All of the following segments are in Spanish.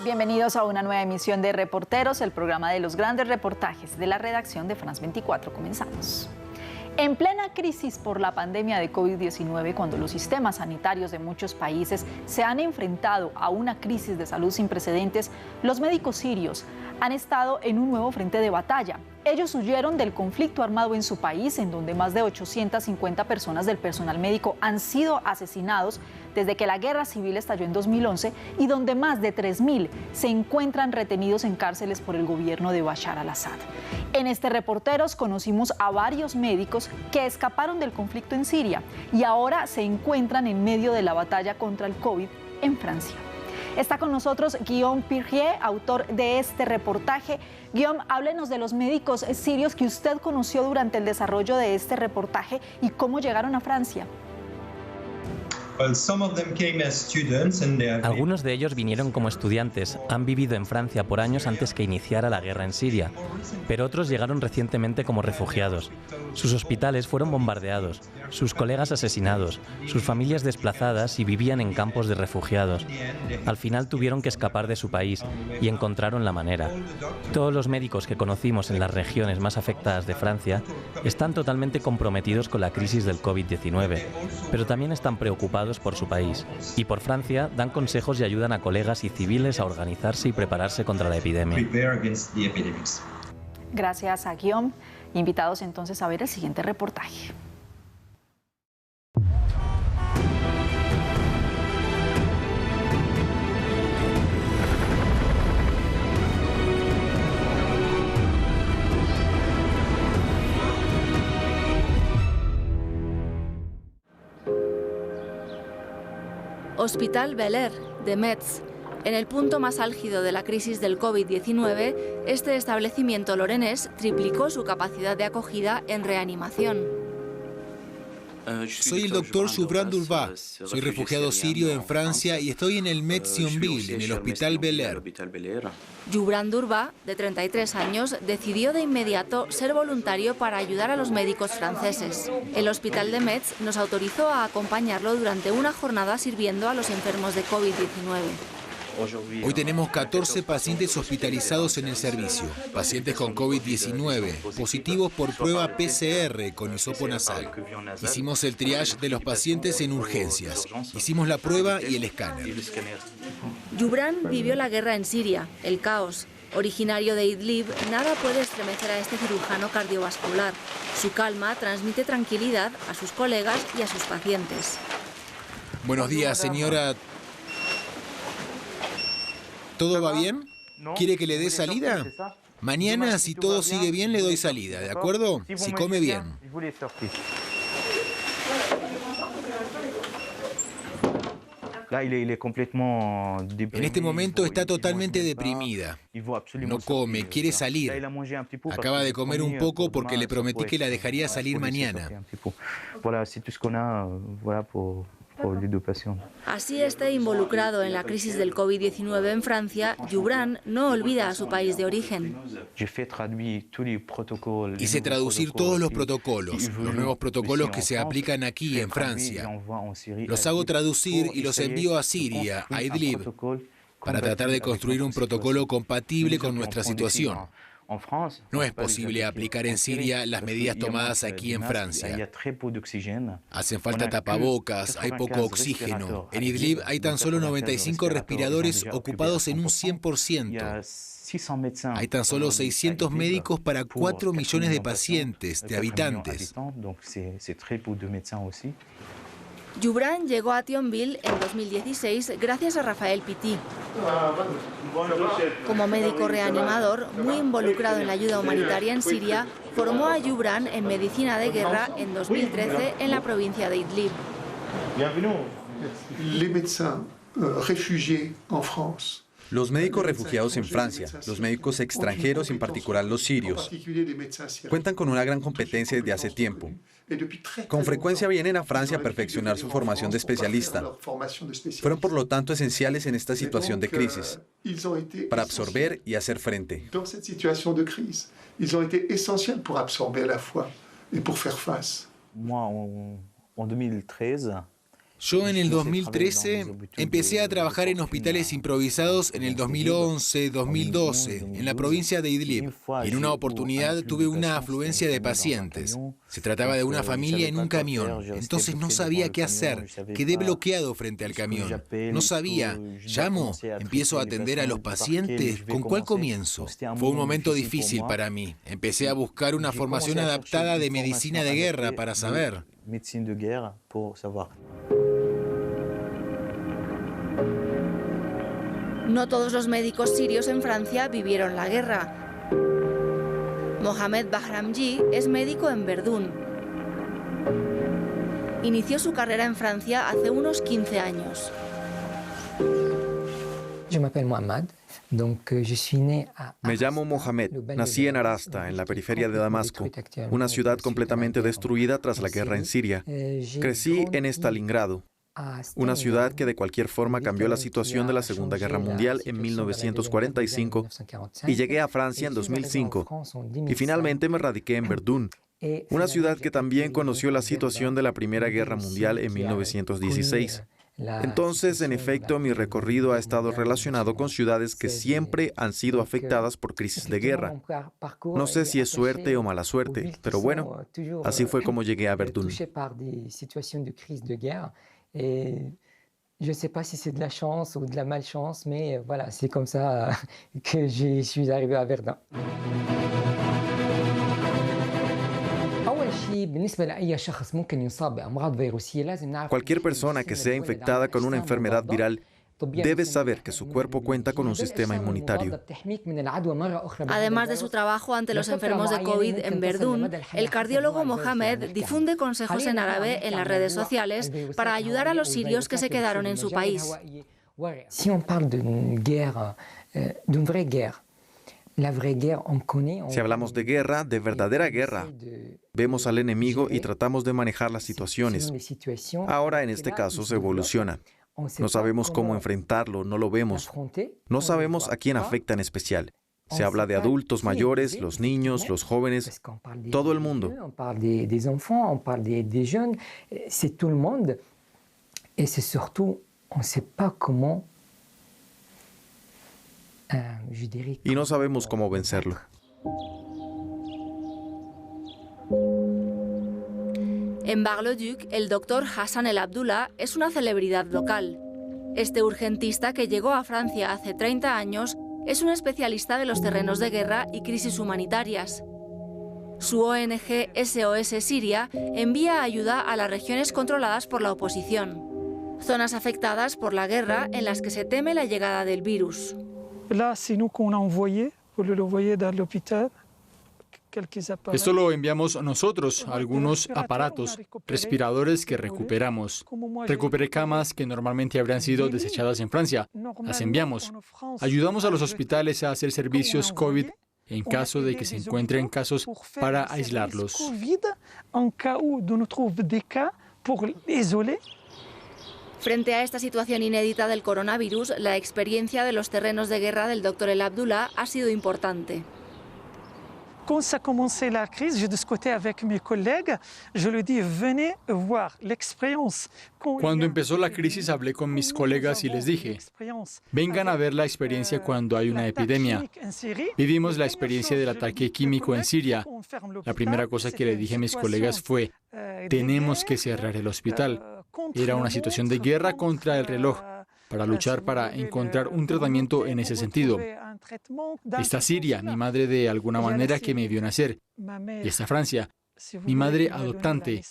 Bienvenidos a una nueva emisión de Reporteros, el programa de los grandes reportajes de la redacción de France 24. Comenzamos. En plena crisis por la pandemia de COVID-19, cuando los sistemas sanitarios de muchos países se han enfrentado a una crisis de salud sin precedentes, los médicos sirios han estado en un nuevo frente de batalla. Ellos huyeron del conflicto armado en su país, en donde más de 850 personas del personal médico han sido asesinados desde que la guerra civil estalló en 2011 y donde más de 3.000 se encuentran retenidos en cárceles por el gobierno de Bashar al-Assad. En este Reporteros conocimos a varios médicos que escaparon del conflicto en Siria y ahora se encuentran en medio de la batalla contra el COVID en Francia. Está con nosotros Guillaume Pirrier, autor de este reportaje. Guillaume, háblenos de los médicos sirios que usted conoció durante el desarrollo de este reportaje y cómo llegaron a Francia. Algunos de ellos vinieron como estudiantes, han vivido en Francia por años antes que iniciara la guerra en Siria, pero otros llegaron recientemente como refugiados. Sus hospitales fueron bombardeados, sus colegas asesinados, sus familias desplazadas y vivían en campos de refugiados. Al final tuvieron que escapar de su país y encontraron la manera. Todos los médicos que conocimos en las regiones más afectadas de Francia están totalmente comprometidos con la crisis del COVID-19, pero también están preocupados por su país, y por Francia dan consejos y ayudan a colegas y civiles a organizarse y prepararse contra la epidemia. Gracias a Guillaume. Invitados entonces a ver el siguiente reportaje. Hospital Bel Air de Metz. En el punto más álgido de la crisis del COVID-19, este establecimiento lorenés triplicó su capacidad de acogida en reanimación. Soy el doctor Joubran Dourba. Soy refugiado sirio en Francia y estoy en el Metz Thionville, en el Hospital Bel Air. Joubran Dourba, de 33 años, decidió de inmediato ser voluntario para ayudar a los médicos franceses. El Hospital de Metz nos autorizó a acompañarlo durante una jornada sirviendo a los enfermos de COVID-19. Hoy tenemos 14 pacientes hospitalizados en el servicio, pacientes con COVID-19, positivos por prueba PCR con hisopo nasal. Hicimos el triage de los pacientes en urgencias, hicimos la prueba y el escáner. Joubran vivió la guerra en Siria, el caos. Originario de Idlib, nada puede estremecer a este cirujano cardiovascular. Su calma transmite tranquilidad a sus colegas y a sus pacientes. Buenos días, señora. ¿Todo va bien? ¿Quiere que le dé salida? Mañana, si todo sigue bien, le doy salida, ¿de acuerdo? Si come bien. En este momento está totalmente deprimida. No come, quiere salir. Acaba de comer un poco porque le prometí que la dejaría salir mañana. Así esté involucrado en la crisis del COVID-19 en Francia, Joubran no olvida a su país de origen. Hice traducir todos los protocolos, los nuevos protocolos que se aplican aquí en Francia. Los hago traducir y los envío a Siria, a Idlib, para tratar de construir un protocolo compatible con nuestra situación. No es posible aplicar en Siria las medidas tomadas aquí en Francia. Hacen falta tapabocas, hay poco oxígeno. En Idlib hay tan solo 95 respiradores ocupados en un 100%. Hay tan solo 600 médicos para 4 millones de pacientes, de habitantes. Joubran llegó a Thionville en 2016 gracias a Raphaël Pitti. Como médico reanimador, muy involucrado en la ayuda humanitaria en Siria, formó a Joubran en medicina de guerra en 2013 en la provincia de Idlib. Los médicos refugiados en Francia, los médicos extranjeros, en particular los sirios, cuentan con una gran competencia desde hace tiempo. Con frecuencia vienen a Francia a perfeccionar su formación de especialista. Fueron por lo tanto esenciales en esta situación de crisis, para absorber y hacer frente. Yo en el 2013 empecé a trabajar en hospitales improvisados en el 2011-2012 en la provincia de Idlib. Y en una oportunidad tuve una afluencia de pacientes. Se trataba de una familia en un camión. Entonces no sabía qué hacer. Quedé bloqueado frente al camión. No sabía. ¿Llamo? ¿Empiezo a atender a los pacientes? ¿Con cuál comienzo? Fue un momento difícil para mí. Empecé a buscar una formación adaptada de medicina de guerra para saber. No todos los médicos sirios en Francia vivieron la guerra. Mohamed Bahramji es médico en Verdún. Inició su carrera en Francia hace unos 15 años. Me llamo Mohamed. Nací en Arasta, en la periferia de Damasco, una ciudad completamente destruida tras la guerra en Siria. Crecí en Stalingrado, una ciudad que de cualquier forma cambió la situación de la Segunda Guerra Mundial en 1945, y llegué a Francia en 2005, y finalmente me radiqué en Verdún, una ciudad que también conoció la situación de la Primera Guerra Mundial en 1916. Entonces, en efecto, mi recorrido ha estado relacionado con ciudades que siempre han sido afectadas por crisis de guerra. No sé si es suerte o mala suerte, pero bueno, así fue como llegué a Verdún. Je ne sais pas si c'est de la chance ou de la malchance, mais voilà, c'est comme ça que je suis arrivé à Verdun. Cualquier persona que sea infectada con una enfermedad viral debe saber que su cuerpo cuenta con un sistema inmunitario. Además de su trabajo ante los enfermos de COVID en Verdún, el cardiólogo Mohamed difunde consejos en árabe en las redes sociales para ayudar a los sirios que se quedaron en su país. Si on parle d'une vraie guerre, Si hablamos de guerra, de verdadera guerra, vemos al enemigo y tratamos de manejar las situaciones. Ahora, en este caso, se evoluciona. No sabemos cómo enfrentarlo, no lo vemos. No sabemos a quién afecta en especial. Se habla de adultos mayores, los niños, los jóvenes, todo el mundo. On parle des enfants, on parle des jeunes, c'est tout le monde. Et c'est surtout, on ne sait pas comment. Y no sabemos cómo vencerlo. En Bar-le-Duc, el doctor Hassan El Abdullah es una celebridad local. Este urgentista, que llegó a Francia hace 30 años, es un especialista de los terrenos de guerra y crisis humanitarias. Su ONG SOS Siria envía ayuda a las regiones controladas por la oposición, zonas afectadas por la guerra en las que se teme la llegada del virus. Esto lo enviamos nosotros, algunos aparatos, respiradores que recuperamos. Recuperé camas que normalmente habrían sido desechadas en Francia. Las enviamos. Ayudamos a los hospitales a hacer servicios COVID en caso de que se encuentren casos para aislarlos. Frente a esta situación inédita del coronavirus, la experiencia de los terrenos de guerra del doctor El Abdullah ha sido importante. Quand ça a commencé la crise, je discutais avec mes collègues, je leur dis venez voir l'expérience. Cuando empezó la crisis hablé con mis colegas y les dije, vengan a ver la experiencia cuando hay una epidemia. Vivimos la experiencia del ataque químico en Siria. La primera cosa que le dije a mis colegas fue, tenemos que cerrar el hospital. Era una situación de guerra contra el reloj, para luchar para encontrar un tratamiento en ese sentido. Está Siria, mi madre de alguna manera que me vio nacer, y está Francia, mi madre adoptante.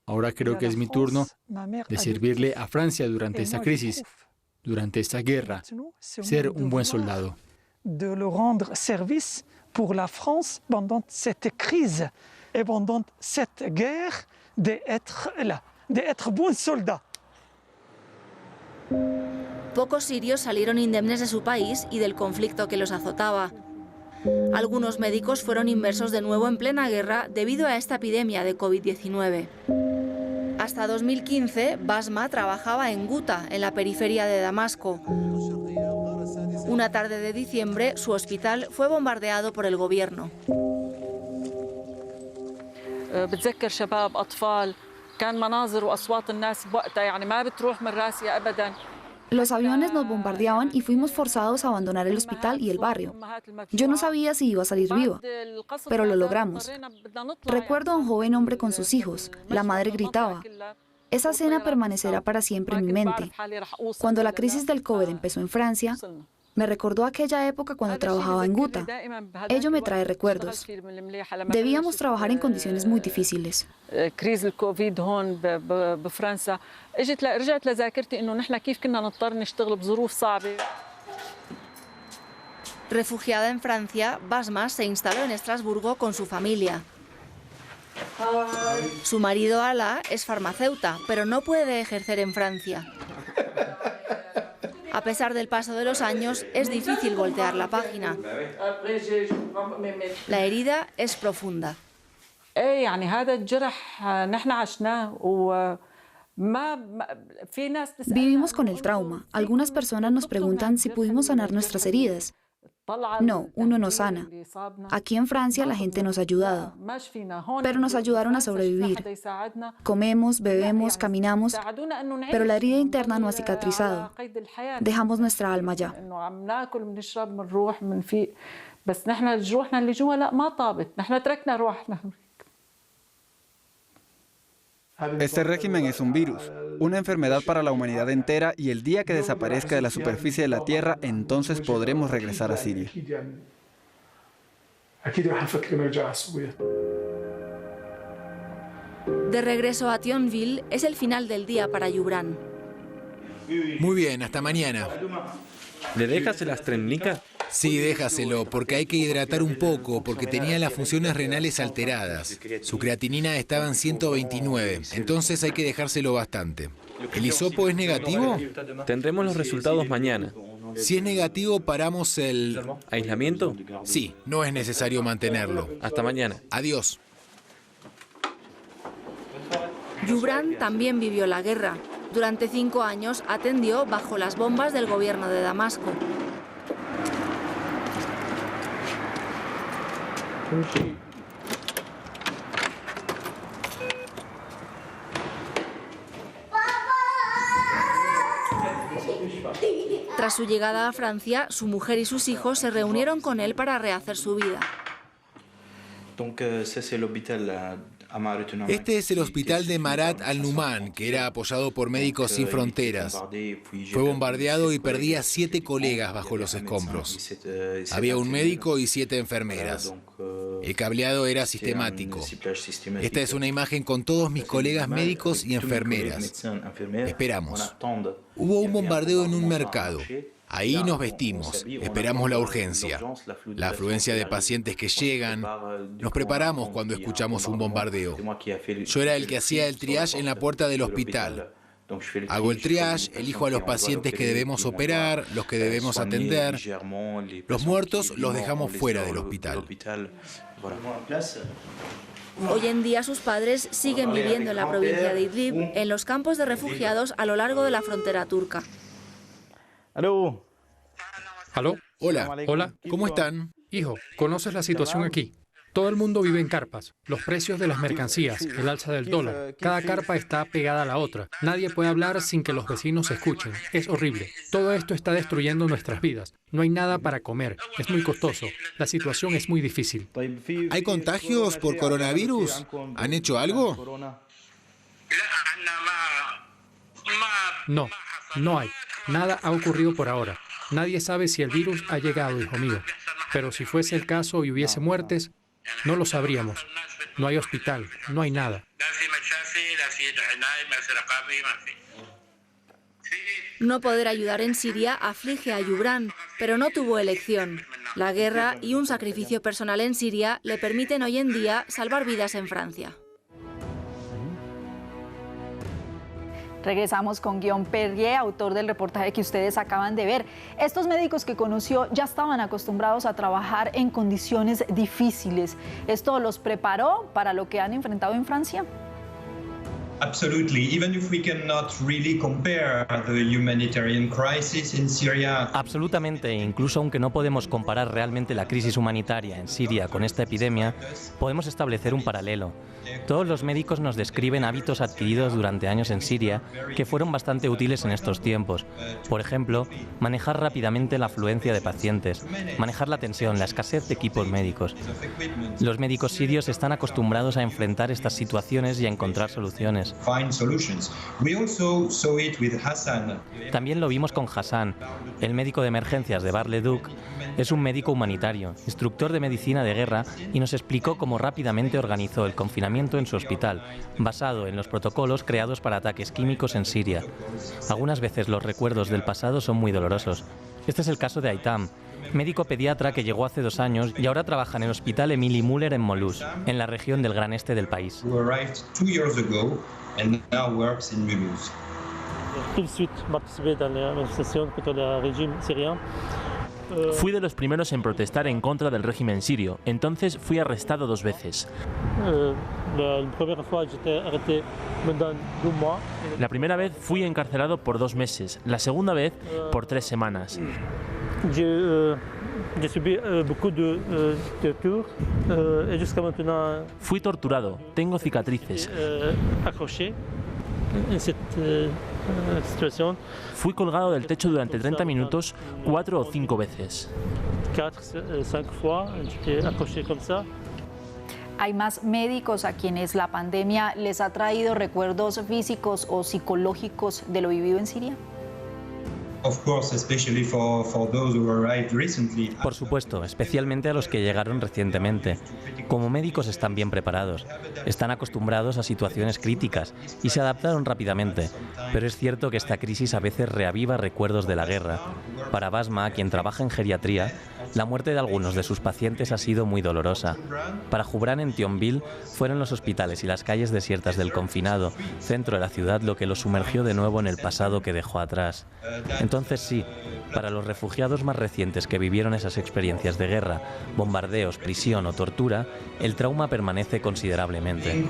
Ahora creo que es mi turno de servirle a Francia durante esta crisis, durante esta guerra, ser un buen soldado. De le rendre service pour la France pendant cette crise et pendant cette guerre, d'être là, d'être bon soldat. Pocos sirios salieron indemnes de su país y del conflicto que los azotaba. Algunos médicos fueron inmersos de nuevo en plena guerra debido a esta epidemia de COVID-19. Hasta 2015, Basma trabajaba en Guta, en la periferia de Damasco. Una tarde de diciembre, su hospital fue bombardeado por el gobierno. Los aviones nos bombardeaban y fuimos forzados a abandonar el hospital y el barrio. Yo no sabía si iba a salir viva, pero lo logramos. Recuerdo a un joven hombre con sus hijos. La madre gritaba. Esa escena permanecerá para siempre en mi mente. Cuando la crisis del COVID empezó en Francia, me recordó aquella época cuando trabajaba en Guta. Ello me trae recuerdos. Debíamos trabajar en condiciones muy difíciles. Refugiada en Francia, Basma se instaló en Estrasburgo con su familia. Su marido Ala es farmacéuta, pero no puede ejercer en Francia. A pesar del paso de los años, es difícil voltear la página. La herida es profunda. Vivimos con el trauma. Algunas personas nos preguntan si pudimos sanar nuestras heridas. No, uno no sana. Aquí en Francia la gente nos ha ayudado, pero nos ayudaron a sobrevivir. Comemos, bebemos, caminamos, pero la herida interna no ha cicatrizado. Dejamos nuestra alma allá. Este régimen es un virus, una enfermedad para la humanidad entera, y el día que desaparezca de la superficie de la tierra, entonces podremos regresar a Siria. De regreso a Thionville, es el final del día para Yubran. Muy bien, hasta mañana. ¿Le dejas el Astremnica? Sí, déjaselo, porque hay que hidratar un poco, porque tenía las funciones renales alteradas. Su creatinina estaba en 129, entonces hay que dejárselo bastante. ¿El hisopo es negativo? Tendremos los resultados mañana. Si es negativo, paramos el... ¿Aislamiento? Sí, no es necesario mantenerlo. Hasta mañana. Adiós. Yubran también vivió la guerra. Durante 5 años atendió bajo las bombas del gobierno de Damasco. Tras su llegada a Francia, su mujer y sus hijos se reunieron con él para rehacer su vida. Este es el hospital de Marat al-Numan, que era apoyado por Médicos Sin Fronteras. Fue bombardeado y perdí a 7 colegas bajo los escombros. Había un médico y 7 enfermeras. El cableado era sistemático. Esta es una imagen con todos mis colegas médicos y enfermeras. Esperamos. Hubo un bombardeo en un mercado. Ahí nos vestimos, esperamos la urgencia, la afluencia de pacientes que llegan. Nos preparamos cuando escuchamos un bombardeo. Yo era el que hacía el triage en la puerta del hospital. Hago el triage, elijo a los pacientes que debemos operar, los que debemos atender. Los muertos los dejamos fuera del hospital. Hoy en día sus padres siguen viviendo en la provincia de Idlib, en los campos de refugiados a lo largo de la frontera turca. ¿Aló? ¿Aló? Hola. Hola. ¿Cómo están? Hijo, ¿conoces la situación aquí? Todo el mundo vive en carpas. Los precios de las mercancías, el alza del dólar. Cada carpa está pegada a la otra. Nadie puede hablar sin que los vecinos escuchen. Es horrible. Todo esto está destruyendo nuestras vidas. No hay nada para comer. Es muy costoso. La situación es muy difícil. ¿Hay contagios por coronavirus? ¿Han hecho algo? No, no hay. Nada ha ocurrido por ahora. Nadie sabe si el virus ha llegado, hijo mío. Pero si fuese el caso y hubiese muertes, no lo sabríamos. No hay hospital, no hay nada. No poder ayudar en Siria aflige a Yubran, pero no tuvo elección. La guerra y un sacrificio personal en Siria le permiten hoy en día salvar vidas en Francia. Regresamos con Guillaume Perrier, autor del reportaje que ustedes acaban de ver. Estos médicos que conoció ya estaban acostumbrados a trabajar en condiciones difíciles. ¿Esto los preparó para lo que han enfrentado en Francia? Absolutamente, incluso aunque no podemos comparar realmente la crisis humanitaria en Siria con esta epidemia, podemos establecer un paralelo. Todos los médicos nos describen hábitos adquiridos durante años en Siria que fueron bastante útiles en estos tiempos. Por ejemplo, manejar rápidamente la afluencia de pacientes, manejar la tensión, la escasez de equipos médicos. Los médicos sirios están acostumbrados a enfrentar estas situaciones y a encontrar soluciones. También lo vimos con Hassan, el médico de emergencias de Bar-le-Duc. Es un médico humanitario, instructor de medicina de guerra, y nos explicó cómo rápidamente organizó el confinamiento en su hospital, basado en los protocolos creados para ataques químicos en Siria. Algunas veces los recuerdos del pasado son muy dolorosos. Este es el caso de Aitam, médico pediatra que llegó hace 2 años y ahora trabaja en el Hospital Emily Müller en Moulous, en la región del gran este del país. Fui de los primeros en protestar en contra del régimen sirio, entonces fui arrestado 2 veces. La primera vez fui encarcelado por 2 meses, la segunda vez por 3 semanas. Fui torturado, tengo cicatrices. Fui colgado del techo durante 30 minutos 4 o 5 veces. ¿Hay más médicos a quienes la pandemia les ha traído recuerdos físicos o psicológicos de lo vivido en Siria? Por supuesto, especialmente a los que llegaron recientemente. Como médicos están bien preparados, están acostumbrados a situaciones críticas y se adaptaron rápidamente. Pero es cierto que esta crisis a veces reaviva recuerdos de la guerra. Para Basma, quien trabaja en geriatría, la muerte de algunos de sus pacientes ha sido muy dolorosa. Para Jubran en Thionville fueron los hospitales y las calles desiertas del confinado, centro de la ciudad, lo que lo sumergió de nuevo en el pasado que dejó atrás. Entonces sí, para los refugiados más recientes que vivieron esas experiencias de guerra, bombardeos, prisión o tortura, el trauma permanece considerablemente.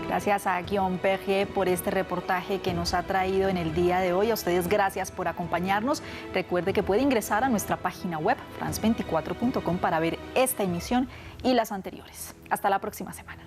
Gracias a Guillaume Perrier por este reportaje que nos ha traído en el día de hoy. A ustedes gracias por acompañarnos. Recuerde que puede ingresar a nuestra página web france24.com para ver esta emisión y las anteriores. Hasta la próxima semana.